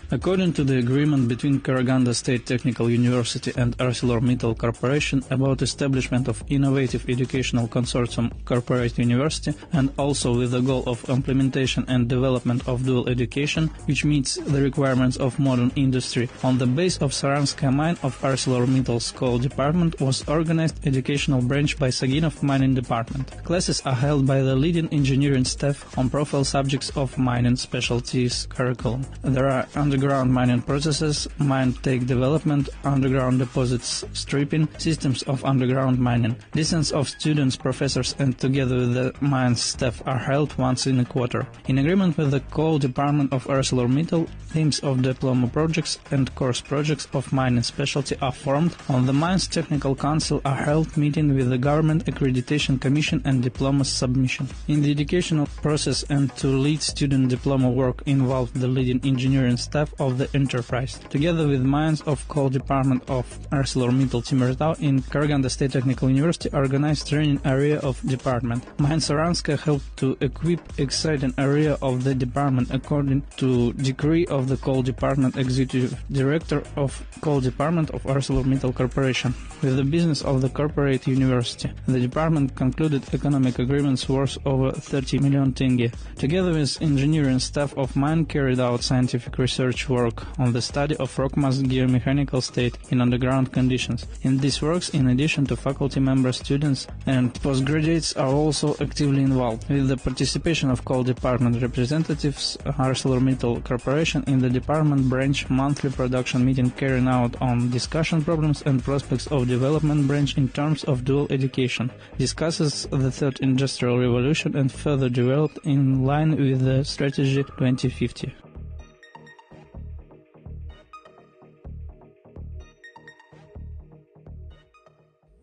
According to the agreement between Karaganda State Technical University and ArcelorMittal Corporation about establishment of innovative educational consortium Corporate University, and also with the goal of implementation and development of dual education, which meets the requirements of modern industry, on the base of Saranskaya mine of ArcelorMittal's coal department was organized educational branch by Saginov Mining Department. Classes are held by the leading engineering staff on profile subjects of mining specialties curriculum. There are underground mining processes, mine take development, underground deposits stripping, systems of underground mining. Dozens of students, professors and together with the mine staff are held once in a quarter. In agreement with the coal department of ArcelorMittal, themes of diploma projects and course projects of mining specialty are formed. On the Mines Technical Council are held meeting with the Government Accreditation Commission and diploma submission. In the educational process and to lead student diploma work involved the leading engineering staff of the enterprise. Together with Mines of Coal Department of ArcelorMittal Temirtau in Karaganda State Technical University organized training area of department. Mine Saranskaya helped to equip exciting area of the department according to decree of the Coal Department Executive Director of Coal Department of ArcelorMittal Corporation with the business of the Corporate University. The department concluded economic agreements worth over 30 million tenge. Together with engineering staff of mine carried out scientific research work on the study of rock mass geomechanical state in underground conditions. In these works, in addition to faculty member students and postgraduates are also actively involved. With the participation of Coal Department representatives, ArcelorMittal Corporation in the department branch monthly production meeting carrying out on discussion problems and prospects of development branch in terms of dual education, discusses the third industrial revolution and further developed in line with the strategy 2050.